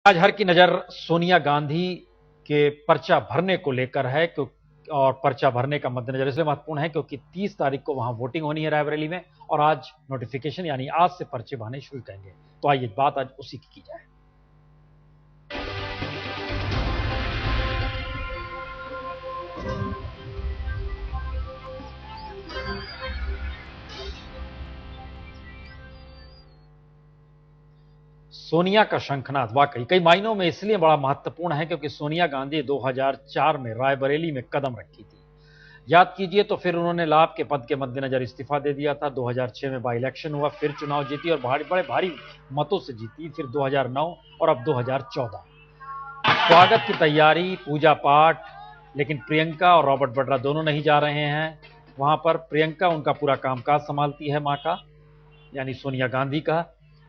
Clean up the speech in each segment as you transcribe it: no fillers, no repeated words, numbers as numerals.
आज हर की नजर सोनिया गांधी के पर्चा भरने को लेकर है और पर्चा भरने का मद्देनजर इसलिए महत्वपूर्ण है क्योंकि 30 तारीख को वहां वोटिंग होनी है रायबरेली में और आज नोटिफिकेशन यानी आज से पर्चे भरने शुरू करेंगे। तो आइए बात आज उसी की जाए। सोनिया का शंखनाद वाकई कई मायनों में इसलिए बड़ा महत्वपूर्ण है क्योंकि सोनिया गांधी 2004 में रायबरेली में कदम रखी थी। याद कीजिए तो फिर उन्होंने लाभ के पद के मद्देनजर इस्तीफा दे दिया था। 2006 में बाई इलेक्शन हुआ, फिर चुनाव जीती और बड़े भारी मतों से जीती, फिर 2009 और अब 2014। स्वागत की तैयारी, पूजा पाठ, लेकिन प्रियंका और रॉबर्ट वड्रा दोनों नहीं जा रहे हैं वहां पर। प्रियंका उनका पूरा कामकाज संभालती है, मां का यानी सोनिया गांधी का।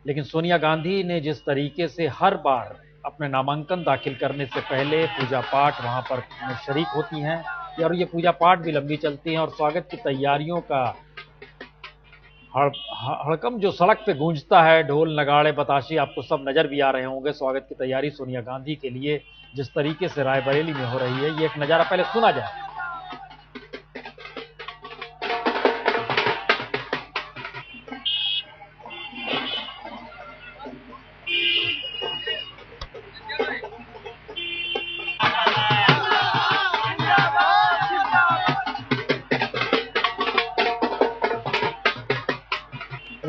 लेकिन सोनिया गांधी ने जिस तरीके से हर बार अपने नामांकन दाखिल करने से पहले पूजा पाठ वहां पर शरीक होती हैं और ये पूजा पाठ भी लंबी चलती हैं और स्वागत की तैयारियों का हड़कम जो सड़क पे गूंजता है, ढोल नगाड़े बताशी, आपको सब नजर भी आ रहे होंगे। स्वागत की तैयारी सोनिया गांधी के लिए जिस तरीके से रायबरेली में हो रही है, ये एक नजारा पहले सुना जाए।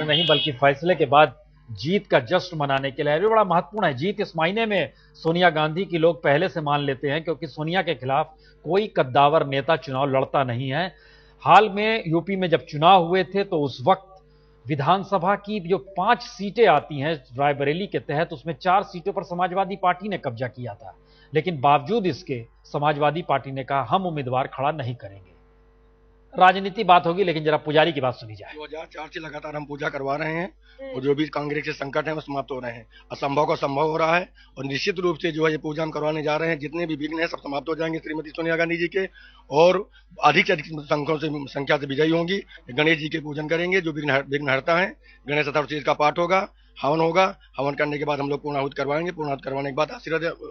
नहीं बल्कि फैसले के बाद जीत का जश्न मनाने के लिए भी बड़ा महत्वपूर्ण है। जीत इस मायने में सोनिया गांधी की लोग पहले से मान लेते हैं क्योंकि सोनिया के खिलाफ कोई कद्दावर नेता चुनाव लड़ता नहीं है। हाल में यूपी में जब चुनाव हुए थे तो उस वक्त विधानसभा की जो 5 सीटें आती हैं रायबरेली के तहत, उसमें 4 सीटों पर समाजवादी पार्टी ने कब्जा किया था। लेकिन बावजूद इसके समाजवादी पार्टी ने कहा हम उम्मीदवार खड़ा नहीं करेंगे। राजनीति बात होगी, लेकिन जरा पुजारी की बात सुनी जाए। 2004 से लगातार हम पूजा करवा रहे हैं और जो भी कांग्रेस के संकट है वो समाप्त हो रहे हैं, असंभव का संभव हो रहा है और निश्चित रूप से जो है ये पूजा हम करवाने जा रहे हैं। जितने भी विघ्न है सब समाप्त हो जाएंगे श्रीमती सोनिया गांधी जी के, और अधिक से अधिक संख्या से विजयी होंगी। गणेश जी के पूजन करेंगे, जो विघ्न हरता है। गणेश चतुर्थी का पाठ होगा, हवन होगा। हवन करने के बाद हम लोग पूर्णाहुति करवाएंगे। पूर्णाहुति करवाने के बाद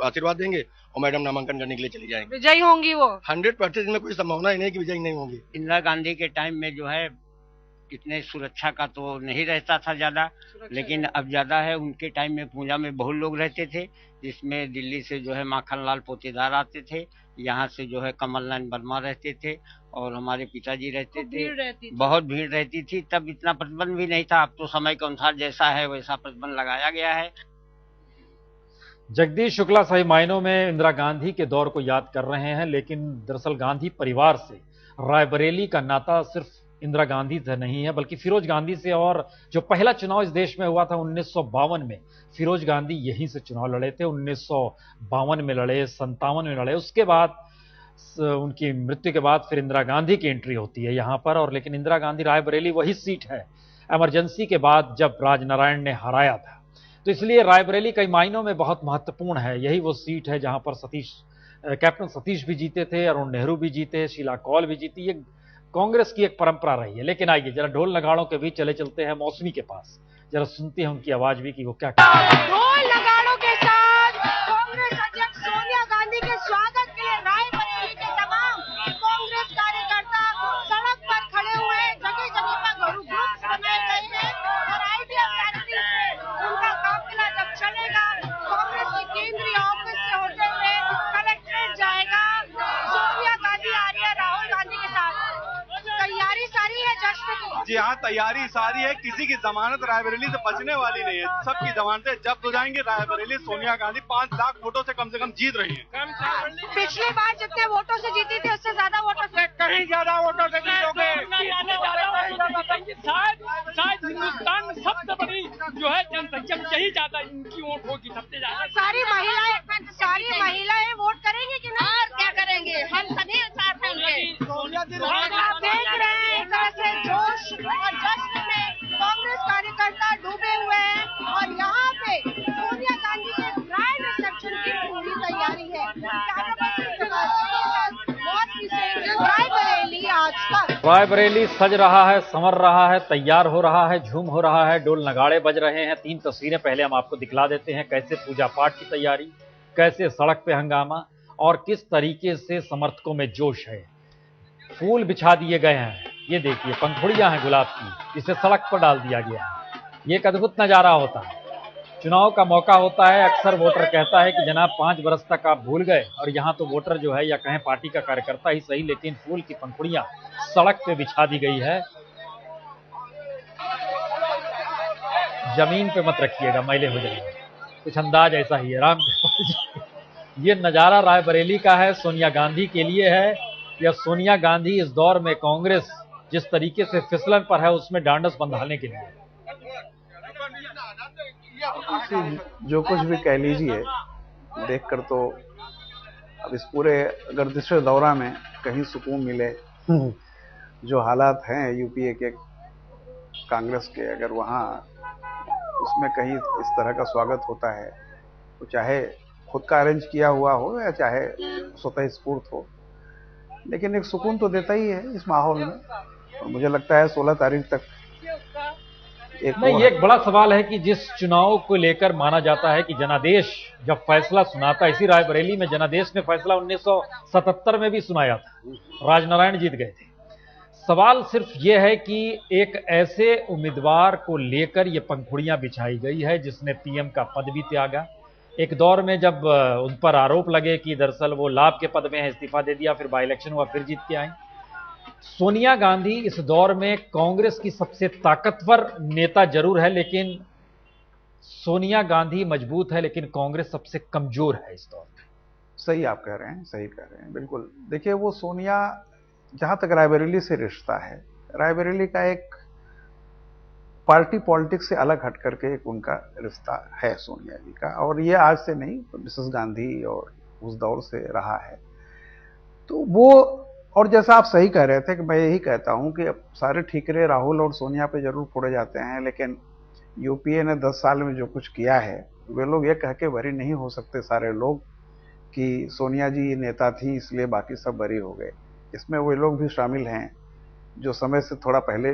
आशीर्वाद देंगे और मैडम नामांकन करने के लिए चली जाएंगे। विजयी होंगी वो 100%। में कोई संभावना ही नहीं कि विजयी नहीं होंगी। इंदिरा गांधी के टाइम में जो है इतने सुरक्षा का तो नहीं रहता था ज्यादा, लेकिन अब ज्यादा है। उनके टाइम में पूजा में बहुत लोग रहते थे, जिसमें दिल्ली से जो है माखनलाल पोतेदार आते थे, यहाँ से जो है कमल नयन वर्मा रहते थे और हमारे पिताजी रहते थे। बहुत भीड़ रहती थी। तब इतना प्रतिबंध भी नहीं था। अब तो समय के अनुसार जैसा है वैसा प्रतिबंध लगाया गया है। जगदीश शुक्ला सही मायनों में इंदिरा गांधी के दौर को याद कर रहे हैं, लेकिन दरअसल गांधी परिवार से रायबरेली का नाता सिर्फ इंदिरा गांधी से नहीं है बल्कि फिरोज गांधी से। और जो पहला चुनाव इस देश में हुआ था 1952 में, फिरोज गांधी यहीं से चुनाव लड़े थे। 1952 में लड़े, 57 में लड़े। उसके बाद उनकी मृत्यु के बाद फिर इंदिरा गांधी की एंट्री होती है यहां पर। और लेकिन इंदिरा गांधी रायबरेली वही सीट है इमरजेंसी के बाद जब राजनारायण ने हराया था, तो इसलिए रायबरेली कई मायनों में बहुत महत्वपूर्ण है। यही वो सीट है जहां पर कैप्टन सतीश भी जीते थे, अरुण नेहरू भी जीते, शीला कौल भी जीती। ये कांग्रेस की एक परंपरा रही है। लेकिन आइए जरा ढोल नगाड़ों के बीच चलते हैं मौसमी के पास, जरा सुनते हैं उनकी आवाज भी कि वो क्या कहते हैं। ढोल नगाड़ों के साथ कांग्रेस अध्यक्ष सोनिया गांधी के स्वागत के लिए रायबरेली के तमाम कांग्रेस कार्यकर्ता सड़क पर खड़े हुए हैं। जगह जगह पर ग्रुप्स बनाए गए हैं और आइडिया फैक्ट्री से उनका काफिला जब चलेगा कांग्रेस के केंद्रीय ऑफिस से होते हुए कलेक्ट्रेट जाएगा। सोनिया गांधी आ रही है राहुल गांधी के साथ। तैयारी सारी है जश्न की। जी हाँ, तैयारी सारी है। किसी की जमानत रायबरेली से बचने वाली नहीं है। सबकी जमानतें जब्त हो जाएंगी। रायबरेली सोनिया गांधी 5 लाख वोटों से कम जीत रही है। पिछली बार जितने वोटों से जीती थी उससे ज्यादा वोटों से, कहीं ज्यादा वोटों से जीतोगे। शायद हिंदुस्तान में सबसे बड़ी जो है जनसंख्या यही ज्यादा इनकी वोट होगी, सबसे ज्यादा। सारी महिलाएं वोट करेंगी कि नहीं? और क्या करेंगे, हम सभी साथ होंगे। आप देख रहे हैं एक तरह से जोश और जश्न में कांग्रेस कार्यकर्ता डूबे हुए हैं और यहाँ पे सोनिया गांधी के ग्रैंड रिसेप्शन की पूरी तैयारी है। रायबरेली आज तक। रायबरेली सज रहा है, संवर रहा है, तैयार हो रहा है, झूम हो रहा है, डोल नगाड़े बज रहे हैं। 3 तस्वीरें पहले हम आपको दिखला देते हैं, कैसे पूजा पाठ की तैयारी, कैसे सड़क पे हंगामा और किस तरीके से समर्थकों में जोश है। फूल बिछा दिए गए हैं, ये देखिए पंखुड़ियां हैं गुलाब की, इसे सड़क पर डाल दिया गया है। ये एक अद्भुत नजारा होता है। चुनाव का मौका होता है, अक्सर वोटर कहता है कि जनाब 5 बरस तक आप भूल गए, और यहाँ तो वोटर जो है या कहें पार्टी का कार्यकर्ता ही सही, लेकिन फूल की पंखुड़ियां सड़क पे बिछा दी गई है। जमीन पे मत रखिएगा, मैले हो जाएंगे, कुछ अंदाज ऐसा ही है। राम ये नजारा रायबरेली का है, सोनिया गांधी के लिए है, या सोनिया गांधी इस दौर में कांग्रेस जिस तरीके से फिसलन पर है उसमें डांडस बंधाने के लिए? जो कुछ भी कह लीजिए, देखकर तो अब इस पूरे गर्दिश दौरा में कहीं सुकून मिले। जो हालात हैं यूपीए के कांग्रेस के, अगर वहाँ उसमें कहीं इस तरह का स्वागत होता है, तो चाहे खुद का अरेंज किया हुआ हो या चाहे स्वतः स्फूर्त हो, लेकिन एक सुकून तो देता ही है इस माहौल में। और मुझे लगता है 16 तारीख तक नहीं, ये एक बड़ा सवाल है कि जिस चुनाव को लेकर माना जाता है कि जनादेश जब फैसला सुनाता है, इसी रायबरेली में जनादेश ने फैसला 1977 में भी सुनाया था, राजनारायण जीत गए थे। सवाल सिर्फ ये है कि एक ऐसे उम्मीदवार को लेकर ये पंखुड़ियां बिछाई गई है जिसने पीएम का पद भी त्यागा। एक दौर में जब उन पर आरोप लगे कि दरअसल वो लाभ के पद में है, इस्तीफा दे दिया, फिर बाई इलेक्शन हुआ, फिर जीत के आई। सोनिया गांधी इस दौर में कांग्रेस की सबसे ताकतवर नेता जरूर है, लेकिन सोनिया गांधी मजबूत है, लेकिन कांग्रेस सबसे कमजोर है इस दौर में। सही आप कह रहे हैं, सही कह रहे हैं, बिल्कुल। देखिए, वो सोनिया, जहां तक रायबरेली से रिश्ता है, रायबरेली का एक पार्टी पॉलिटिक्स से अलग हट करके एक उनका रिश्ता है सोनिया जी का, और ये आज से नहीं, मिसेस गांधी और उस दौर से रहा है। तो वो, और जैसा आप सही कह रहे थे कि मैं यही कहता हूं कि अब सारे ठीकरे राहुल और सोनिया पे जरूर फोड़े जाते हैं, लेकिन यूपीए ने 10 साल में जो कुछ किया है, वे लोग ये कह के बरी नहीं हो सकते सारे लोग कि सोनिया जी नेता थी इसलिए बाकी सब बरी हो गए। इसमें वे लोग भी शामिल हैं जो समय से थोड़ा पहले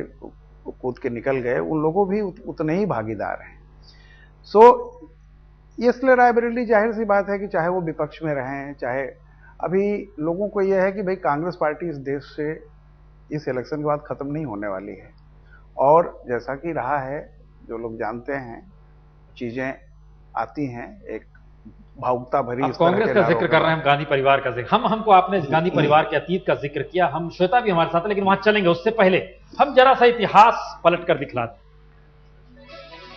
कूद के निकल गए, उन लोगों भी उतने ही भागीदार हैं। इसलिए रायबरेली, जाहिर सी बात है कि चाहे वो विपक्ष में रहें, चाहे अभी लोगों को यह है कि भाई कांग्रेस पार्टी इस देश से इस इलेक्शन के बाद खत्म नहीं होने वाली है, और जैसा कि रहा है, जो लोग जानते हैं, चीजें आती हैं एक भावुकता भरी। आप कांग्रेस का जिक्र कर रहे हैं, हम गांधी परिवार का जिक्र, हमको आपने गांधी परिवार के अतीत का जिक्र किया, हम श्वेता भी हमारे साथ है, लेकिन वहां चलेंगे उससे पहले हम जरा सा इतिहास पलट कर दिखलाते।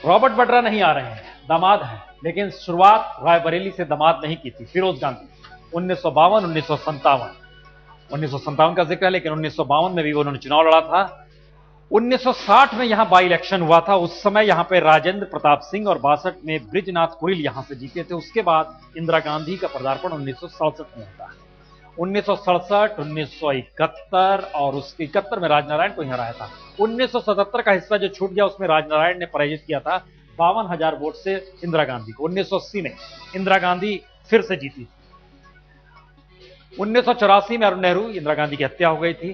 रॉबर्ट वड्रा नहीं आ रहे हैं, दामाद हैं, लेकिन शुरुआत रायबरेली से दामाद नहीं की थी, फिरोज गांधी। 1952, 1957 का जिक्र है, लेकिन 1952 में भी उन्होंने चुनाव लड़ा था। 1960 में यहां बाई इलेक्शन हुआ था, उस समय यहां पे राजेंद्र प्रताप सिंह, और 62 में बृजनाथ कुरिल यहां से जीते थे। उसके बाद इंदिरा गांधी का पदार्पण 1967 में होता है। 1967, 1971 और उसके 71 में राजनारायण को यहां हराया था। 1977 का हिस्सा जो छूट गया उसमें राजनारायण ने पराजित किया था 52,000 वोट से इंदिरा गांधी को। 1980 में इंदिरा गांधी फिर से जीती थी। 1984 में अरुण नेहरू, इंदिरा गांधी की हत्या हो गई थी,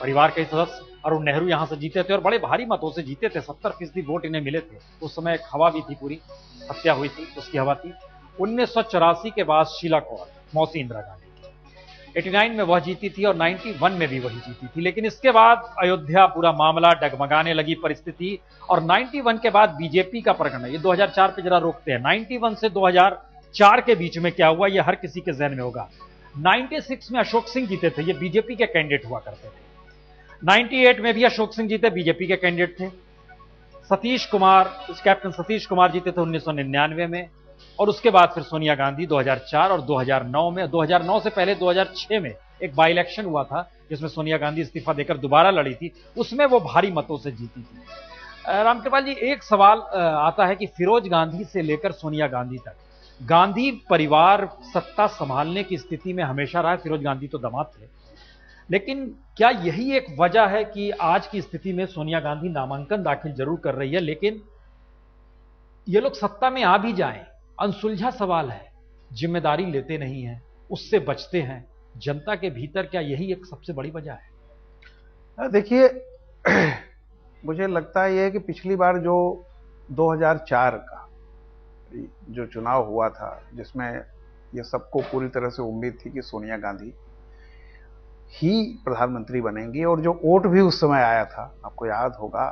परिवार के सदस्य अरुण नेहरू यहां से जीते थे और बड़े भारी मतों से जीते थे, 70% वोट इन्हें मिले थे। उस समय एक हवा भी थी, पूरी हत्या हुई थी, उसकी हवा थी। 1984 के बाद शीला कौर, मौसी इंदिरा गांधी, 89 में वह जीती थी और 91 में भी वही जीती थी। लेकिन इसके बाद अयोध्या पूरा मामला डगमगाने लगी परिस्थिति, और 91 के बाद बीजेपी का प्रकरण है। ये 2004 पे जरा रोकते हैं, 91 से 2004 के बीच में क्या हुआ ये हर किसी के जहन में होगा। 96 में अशोक सिंह जीते थे, ये बीजेपी के कैंडिडेट हुआ करते थे। 98 में भी अशोक सिंह जीते, बीजेपी के कैंडिडेट थे। सतीश कुमार, कैप्टन सतीश कुमार जीते थे 1999 में, और उसके बाद फिर सोनिया गांधी 2004 और 2009 में। 2009 से पहले 2006 में एक बाई इलेक्शन हुआ था जिसमें सोनिया गांधी इस्तीफा देकर दोबारा लड़ी थी, उसमें वो भारी मतों से जीती थी। रामकृपाल जी, एक सवाल आता है कि फिरोज गांधी से लेकर सोनिया गांधी तक गांधी परिवार सत्ता संभालने की स्थिति में हमेशा रहा है। फिरोज गांधी तो दामाद थे, लेकिन क्या यही एक वजह है कि आज की स्थिति में सोनिया गांधी नामांकन दाखिल जरूर कर रही है, लेकिन ये लोग सत्ता में आ भी जाएं, अनसुलझा सवाल है, जिम्मेदारी लेते नहीं हैं, उससे बचते हैं। जनता के भीतर क्या यही एक सबसे बड़ी वजह है? देखिए मुझे लगता है ये कि पिछली बार जो 2004 का जो चुनाव हुआ था, जिसमें ये सबको पूरी तरह से उम्मीद थी कि सोनिया गांधी ही प्रधानमंत्री बनेंगी, और जो वोट भी उस समय आया था, आपको याद होगा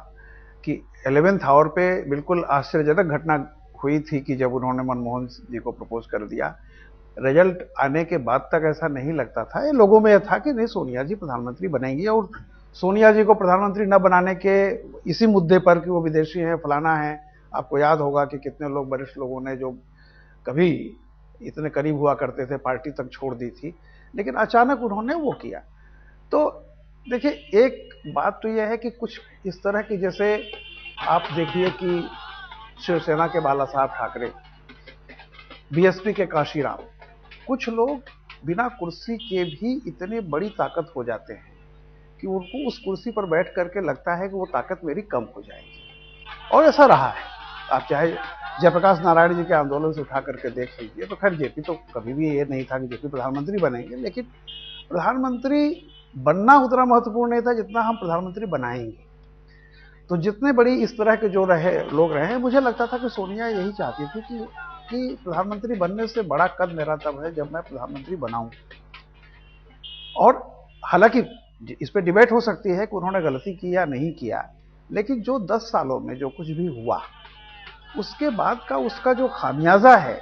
कि 11th आवर पे बिल्कुल आश्चर्यजनक घटना हुई थी कि जब उन्होंने मनमोहन जी को प्रपोज कर दिया, रिजल्ट आने के बाद तक ऐसा नहीं लगता था, ये लोगों में यह था कि नहीं सोनिया जी प्रधानमंत्री बनेंगी। और सोनिया जी को प्रधानमंत्री न बनाने के इसी मुद्दे पर कि वो विदेशी हैं, फलाना है, आपको याद होगा कि कितने लोग, वरिष्ठ लोगों ने जो कभी इतने करीब हुआ करते थे पार्टी तक छोड़ दी थी, लेकिन अचानक उन्होंने वो किया। तो देखिए एक बात तो यह है कि कुछ इस तरह की, जैसे आप देखिए कि शिवसेना के बाला साहब ठाकरे, बीएसपी के काशीराम, कुछ लोग बिना कुर्सी के भी इतने बड़ी ताकत हो जाते हैं कि उनको उस कुर्सी पर बैठ करके लगता है कि वो ताकत मेरी कम हो जाएगी, और ऐसा रहा है। आप चाहे जयप्रकाश नारायण जी के आंदोलन से उठा करके देख लीजिए, तो खैर जेपी तो कभी भी ये नहीं था कि जेपी प्रधानमंत्री बनेंगे, लेकिन प्रधानमंत्री बनना उतना महत्वपूर्ण नहीं था जितना हम प्रधानमंत्री बनाएंगे। तो जितने बड़ी इस तरह के जो लोग रहे, मुझे लगता था कि सोनिया यही चाहती थी कि प्रधानमंत्री बनने से बड़ा कद मेरा तब है जब मैं प्रधानमंत्री बनाऊं। और हालांकि इस पे डिबेट हो सकती है कि उन्होंने गलती की या नहीं किया, लेकिन जो 10 सालों में जो कुछ भी हुआ उसके बाद का उसका जो खामियाजा है,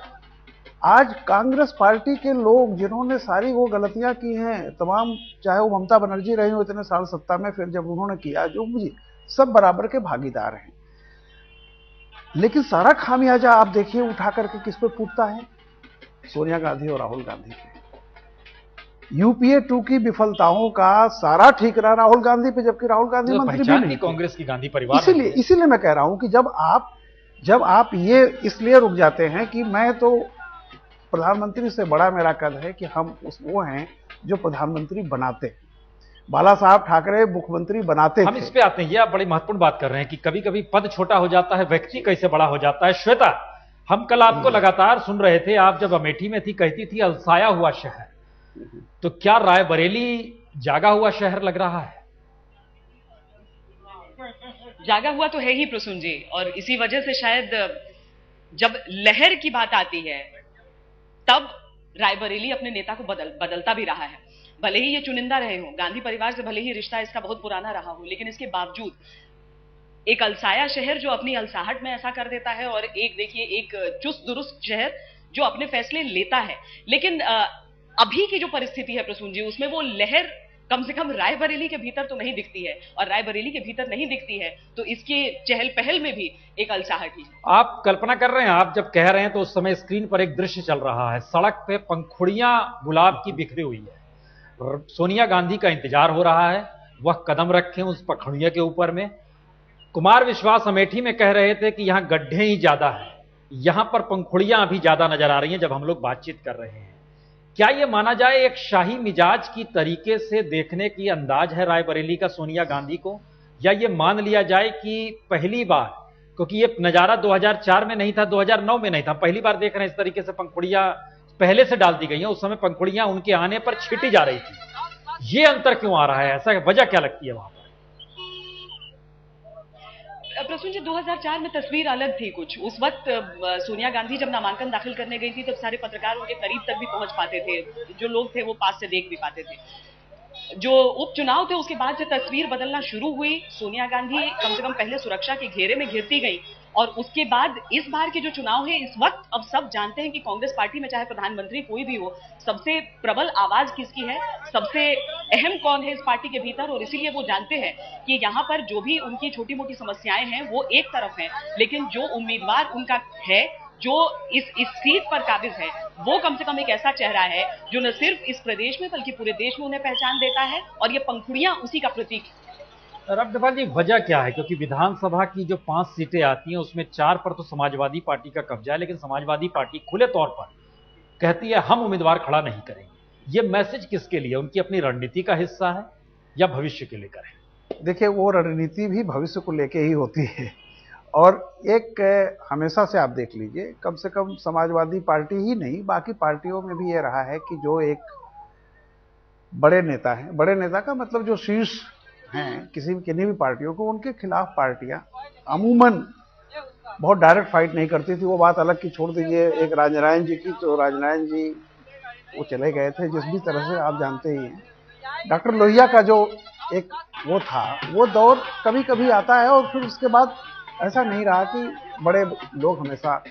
आज कांग्रेस पार्टी के लोग जिन्होंने सारी वो गलतियां की हैं तमाम, चाहे वो ममता बनर्जी रही हो इतने साल सत्ता में, फिर जब उन्होंने किया जो मुझे, सब बराबर के भागीदार हैं। लेकिन सारा खामियाजा आप देखिए उठा करके किस पे फूटता है, सोनिया गांधी और राहुल गांधी पे। यूपीए 2 की विफलताओं का सारा ठिकाना राहुल गांधी पे, जबकि राहुल गांधी मंत्री भी नहीं, कांग्रेस की गांधी परिवार। इसीलिए मैं कह रहा हूं कि जब आप ये इसलिए रुक जाते हैं कि मैं तो प्रधानमंत्री से बड़ा मेरा कद है कि हम वो हैं जो प्रधानमंत्री बनाते हैं। बाला साहब ठाकरे मुख्यमंत्री बनाते थे। हम इस पे आते हैं, ये आप बड़ी महत्वपूर्ण बात कर रहे हैं कि कभी कभी पद छोटा हो जाता है, व्यक्ति कैसे बड़ा हो जाता है। श्वेता, हम कल आपको लगातार सुन रहे थे, आप जब अमेठी में थी कहती थी अलसाया हुआ शहर, तो क्या रायबरेली जागा हुआ शहर लग रहा है? जागा हुआ तो है ही प्रसून जी, और इसी वजह से शायद जब लहर की बात आती है तब रायबरेली अपने नेता को बदलता भी रहा है। भले ही ये चुनिंदा रहे हों, गांधी परिवार से भले ही रिश्ता इसका बहुत पुराना रहा हो, लेकिन इसके बावजूद एक अलसाया शहर जो अपनी अलसाहट में ऐसा कर देता है, और एक देखिए एक चुस्त दुरुस्त शहर जो अपने फैसले लेता है। लेकिन अभी की जो परिस्थिति है प्रसून जी, उसमें वो लहर कम से कम रायबरेली के भीतर तो नहीं दिखती है, और रायबरेली के भीतर नहीं दिखती है तो इसके चहल पहल में भी एक अलसाहट ही है। आप कल्पना कर रहे हैं, आप जब कह रहे हैं तो उस समय स्क्रीन पर एक दृश्य चल रहा है, सड़क पे पंखुड़ियां गुलाब की बिखरी हुई है, सोनिया गांधी का इंतजार हो रहा है, वह कदम रखें उस पंखुड़िया के ऊपर में। कुमार विश्वास अमेठी में कह रहे थे कि यहां गड्ढे ही ज्यादा है, यहां पर पंखुड़ियां अभी ज्यादा नजर आ रही हैं जब हम लोग बातचीत कर रहे हैं। क्या यह माना जाए एक शाही मिजाज की तरीके से देखने की अंदाज है रायबरेली का सोनिया गांधी को, या यह मान लिया जाए कि पहली बार, क्योंकि यह नजारा 2004 में नहीं था, 2009 में नहीं था, पहली बार देख रहे हैं इस तरीके से पंखुड़ियां पहले से डाल दी गई हैं, उस समय पंखुड़ियां उनके आने पर छीटी जा रही थी। ये अंतर क्यों आ रहा है, ऐसा वजह क्या लगती है वहां पर? प्रसून जी 2004 में तस्वीर अलग थी कुछ। उस वक्त सोनिया गांधी जब नामांकन दाखिल करने गई थी तब सारे पत्रकार उनके करीब तक भी पहुंच पाते थे, जो लोग थे वो पास से देख भी पाते थे। जो उपचुनाव थे उसके बाद से तस्वीर बदलना शुरू हुई, सोनिया गांधी कम से कम पहले सुरक्षा के घेरे में घिरती गई, और उसके बाद इस बार के जो चुनाव है, इस वक्त अब सब जानते हैं कि कांग्रेस पार्टी में चाहे प्रधानमंत्री कोई भी हो, सबसे प्रबल आवाज किसकी है, सबसे अहम कौन है इस पार्टी के भीतर, और इसीलिए वो जानते हैं कि यहाँ पर जो भी उनकी छोटी मोटी समस्याएं हैं वो एक तरफ हैं, लेकिन जो उम्मीदवार उनका है, जो इस सीट पर काबिज है, वो कम से कम एक ऐसा चेहरा है जो न सिर्फ इस प्रदेश में बल्कि पूरे देश में उन्हें पहचान देता है, और ये पंखुड़ियां उसी का प्रतीक है। रब्दफाल जी, वजह क्या है? क्योंकि विधानसभा की जो 5 सीटें आती हैं उसमें 4 पर तो समाजवादी पार्टी का कब्जा है, लेकिन समाजवादी पार्टी खुले तौर पर कहती है हम उम्मीदवार खड़ा नहीं करेंगे। ये मैसेज किसके लिए? उनकी अपनी रणनीति का हिस्सा है या भविष्य के लेकर है? देखिए, वो रणनीति भी भविष्य को लेके ही होती है, और एक हमेशा से आप देख लीजिए, कम से कम समाजवादी पार्टी ही नहीं बाकी पार्टियों में भी ये रहा है कि जो एक बड़े नेता हैं, बड़े नेता का मतलब जो शीर्ष हैं किन्हीं भी पार्टियों को, उनके खिलाफ पार्टियां अमूमन बहुत डायरेक्ट फाइट नहीं करती थी। वो बात अलग की छोड़ दीजिए एक राजनारायण जी की, तो राजनारायण जी वो चले गए थे जिस भी तरह से, आप जानते ही हैं। डॉक्टर लोहिया का जो एक वो था, वो दौर कभी कभी आता है और फिर उसके बाद ऐसा नहीं रहा कि बड़े लोग हमेशा,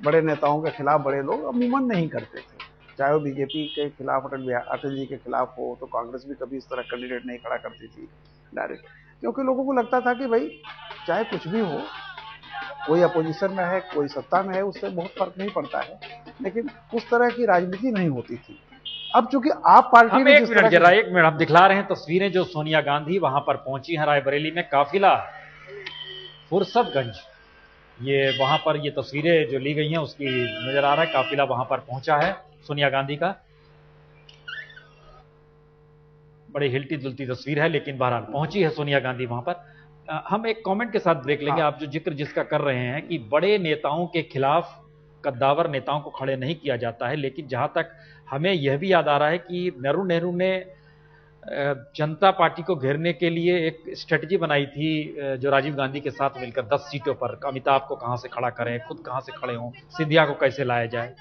बड़े नेताओं के खिलाफ बड़े लोग अमूमन नहीं करते थे। चाहे वो बीजेपी के खिलाफ अटल जी के खिलाफ हो, तो कांग्रेस भी कभी इस तरह कैंडिडेट नहीं खड़ा करती थी डायरेक्ट, क्योंकि लोगों को लगता था कि भाई चाहे कुछ भी हो, कोई अपोजिशन में है कोई सत्ता में है, उससे बहुत फर्क नहीं पड़ता है, लेकिन उस तरह की राजनीति नहीं होती थी। अब चूंकि आप पार्टी हम एक मिनट हम दिखला रहे हैं तस्वीरें जो सोनिया गांधी वहां पर पहुंची हैं रायबरेली में। काफिला फुरसतगंज, ये वहां पर ये तस्वीरें जो ली गई हैं उसकी नजर आ रहा है। काफिला वहां पर पहुंचा है सोनिया गांधी का, बड़ी हिलती जुलती तस्वीर है, लेकिन बहरहाल पहुंची है सोनिया गांधी वहां पर। हम एक कमेंट के साथ ब्रेक लेंगे। आप जो जिक्र जिसका कर रहे हैं कि बड़े नेताओं के खिलाफ कद्दावर नेताओं को खड़े नहीं किया जाता है, लेकिन जहां तक हमें यह भी याद आ रहा है कि नेहरू ने जनता पार्टी को घेरने के लिए एक स्ट्रेटजी बनाई थी जो राजीव गांधी के साथ मिलकर 10 सीटों पर अमिताभ को कहां से खड़ा करें, खुद कहां से खड़े हों, सिंधिया को कैसे लाया जाए।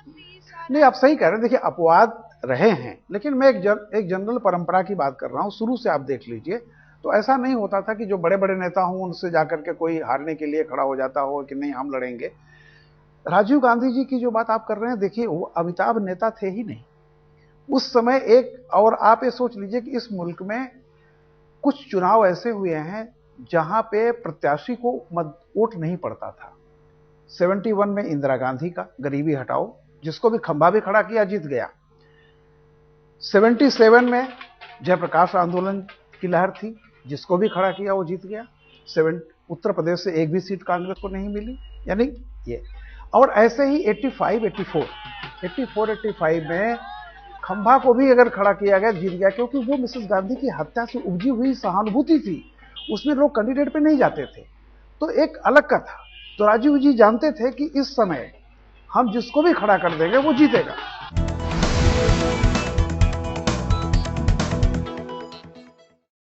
नहीं, आप सही कह रहे हैं। देखिए अपवाद रहे हैं, लेकिन मैं एक जनरल परंपरा की बात कर रहा हूं। शुरू से आप देख लीजिए तो ऐसा नहीं होता था कि जो बड़े बड़े नेता हों उनसे जाकर के कोई हारने के लिए खड़ा हो जाता हो कि नहीं हम लड़ेंगे। राजीव गांधी जी की जो बात आप कर रहे हैं, देखिए वो अमिताभ नेता थे ही नहीं उस समय। एक और आप ये सोच लीजिए कि इस मुल्क में कुछ चुनाव ऐसे हुए हैं जहां पे प्रत्याशी को वोट नहीं पड़ता था। 71 में इंदिरा गांधी का गरीबी हटाओ, जिसको भी खंभा भी खड़ा किया जीत गया। 77 में जयप्रकाश आंदोलन की लहर थी, जिसको भी खड़ा किया वो जीत गया। उत्तर प्रदेश से एक भी सीट कांग्रेस को नहीं मिली, यानी ये। और ऐसे ही 84-85 में खंभा को भी अगर खड़ा किया गया जीत गया, क्योंकि वो मिसेस गांधी की हत्या से उपजी हुई सहानुभूति थी, उसमें लोग कैंडिडेट पे नहीं जाते थे, तो एक अलग का था। तो राजीव जी जानते थे कि इस समय हम जिसको भी खड़ा कर देंगे वो जीतेगा।